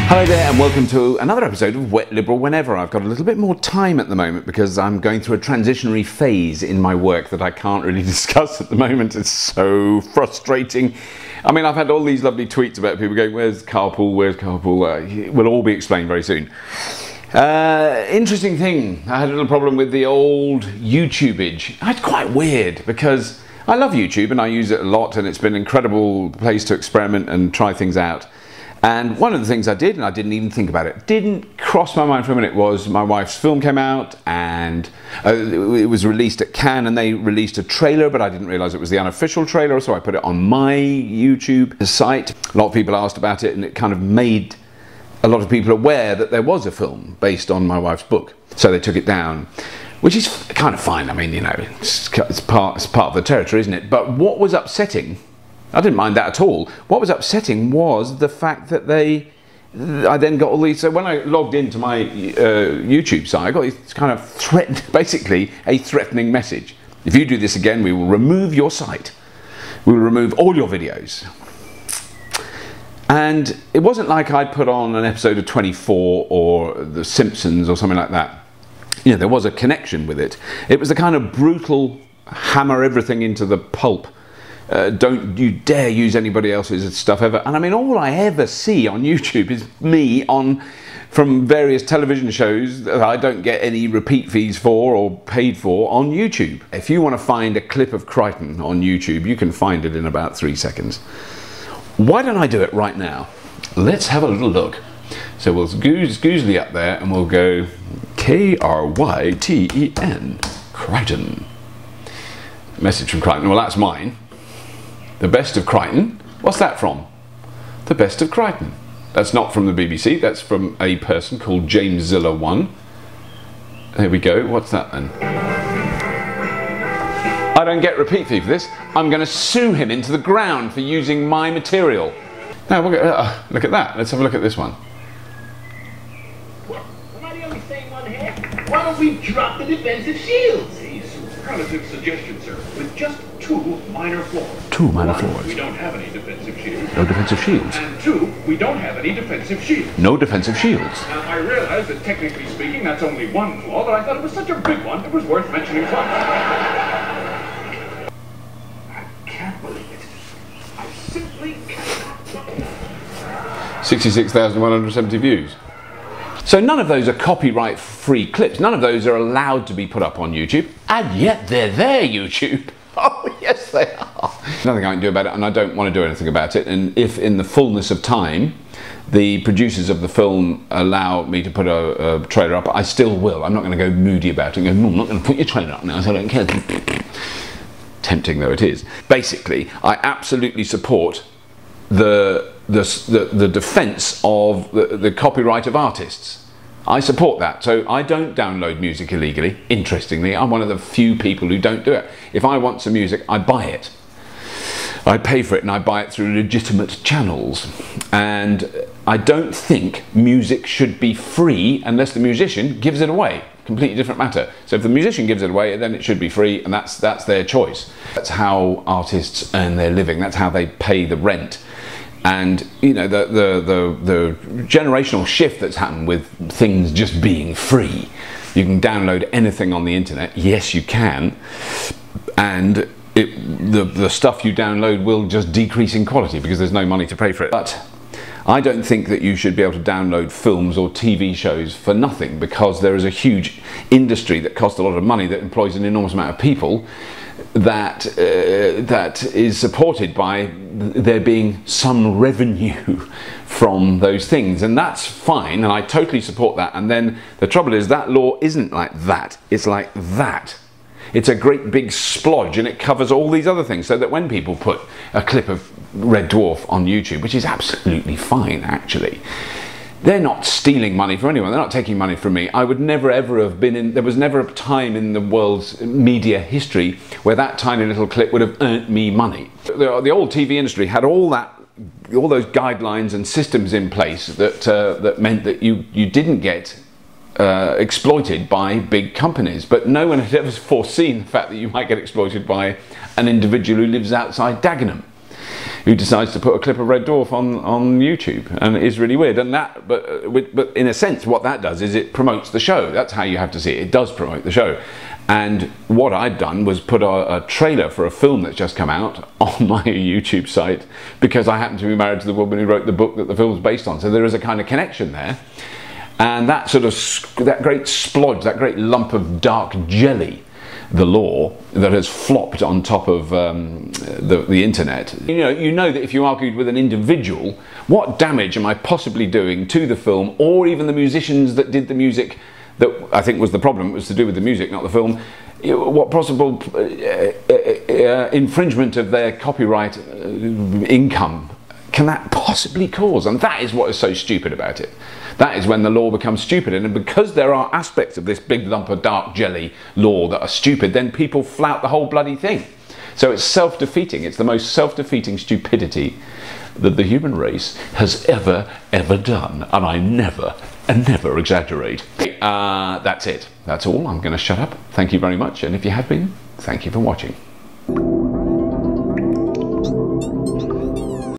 Hello there and welcome to another episode of Wet Liberal Whenever. I've got a little bit more time at the moment because I'm going through a transitionary phase in my work that I can't really discuss at the moment. It's so frustrating. I mean, I've had all these lovely tweets about people going, where's carpool, where's carpool? It will all be explained very soon. Interesting thing, I had a little problem with the old YouTubeage. It's quite weird because I love YouTube and I use it a lot and it's been an incredible place to experiment and try things out. And one of the things I did, and I didn't even think about it, didn't cross my mind for a minute, was my wife's film came out and it was released at Cannes and they released a trailer, but I didn't realise it was the unofficial trailer, so I put it on my YouTube site. A lot of people asked about it and it kind of made a lot of people aware that there was a film based on my wife's book. So they took it down, which is kind of fine. I mean, you know, it's part of the territory, isn't it? But what was upsetting, I didn't mind that at all. What was upsetting was the fact that I then got all these, so when I logged into my YouTube site, I got this kind of basically a threatening message. If you do this again, we will remove your site. We will remove all your videos. And it wasn't like I'd put on an episode of 24 or The Simpsons or something like that. You know, there was a connection with it. It was the kind of brutal hammer everything into the pulp. Don't you dare use anybody else's stuff ever. And I mean, all I ever see on YouTube is me from various television shows that I don't get any repeat fees for or paid for on YouTube. If you want to find a clip of Crichton on YouTube, you can find it in about 3 seconds. Why don't I do it right now? Let's have a little look. So we'll goozly up there and we'll go K-R-Y-T-E-N, Crichton. Message from Crichton. Well, that's mine. The Best of Crichton. What's that from? The Best of Crichton. That's not from the BBC, that's from a person called James Llewellyn. There we go, what's that then? I don't get repeat fee for this. I'm going to sue him into the ground for using my material. Now, look at that. Let's have a look at this one. Well, am I the only sane one here? Why don't we drop the defensive shields? Relative suggestion, sir, with just 2 minor flaws. 2 minor One, flaws. we don't have any defensive shields. No defensive shields. And 2, we don't have any defensive shields. No defensive shields. Now, I realize that technically speaking, that's only 1 flaw, but I thought it was such a big one, it was worth mentioning twice. I can't believe it. I simply cannot. 66,170 views. So none of those are copyright-free clips. None of those are allowed to be put up on YouTube, and yet they're there, YouTube. Oh, yes, they are. Nothing I can do about it, and I don't want to do anything about it. And if in the fullness of time, the producers of the film allow me to put a trailer up, I still will. I'm not going to go moody about it and go, no, I'm not going to put your trailer up now, so I don't care. Tempting though it is. Basically, I absolutely support the defense of the copyright of artists. I support that, so I don't download music illegally. Interestingly, I'm one of the few people who don't do it. If I want some music, I buy it. I pay for it and I buy it through legitimate channels. And I don't think music should be free unless the musician gives it away. Completely different matter. So if the musician gives it away, then it should be free, and that's their choice. That's how artists earn their living. That's how they pay the rent. And you know, the generational shift that's happened with things just being free. You can download anything on the internet. Yes, you can. And the stuff you download will just decrease in quality because there's no money to pay for it. But I don't think that you should be able to download films or TV shows for nothing, because there is a huge industry that costs a lot of money, that employs an enormous amount of people, that is supported by there being some revenue from those things, and that's fine, and I totally support that. And then the trouble is that law isn't like that, it's like that. It's a great big splodge, and it covers all these other things, so that when people put a clip of Red Dwarf on YouTube, which is absolutely fine actually, they're not stealing money from anyone. They're not taking money from me. I would never ever have been in, there was never a time in the world's media history where that tiny little clip would have earned me money. The old TV industry had all those guidelines and systems in place that meant that you didn't get exploited by big companies, but no one had ever foreseen the fact that you might get exploited by an individual who lives outside Dagenham. who decides to put a clip of Red Dwarf on YouTube, and it is really weird. And that, but in a sense, what that does is it promotes the show. That's how you have to see it. It does promote the show. And what I'd done was put a trailer for a film that's just come out on my YouTube site, because I happen to be married to the woman who wrote the book that the film's based on. So there is a kind of connection there. And that sort of, that great splodge, that great lump of dark jelly, the law, that has flopped on top of the internet. You know that if you argued with an individual, what damage am I possibly doing to the film, or even the musicians that did the music, that I think was the problem, it was to do with the music, not the film. What possible infringement of their copyright income can that possibly cause? And that is what is so stupid about it. That is when the law becomes stupid. And because there are aspects of this big lump of dark jelly law that are stupid, then people flout the whole bloody thing. So it's self-defeating. It's the most self-defeating stupidity that the human race has ever done. And I never exaggerate. That's it. That's all. I'm going to shut up. Thank you very much. And if you have been, thank you for watching.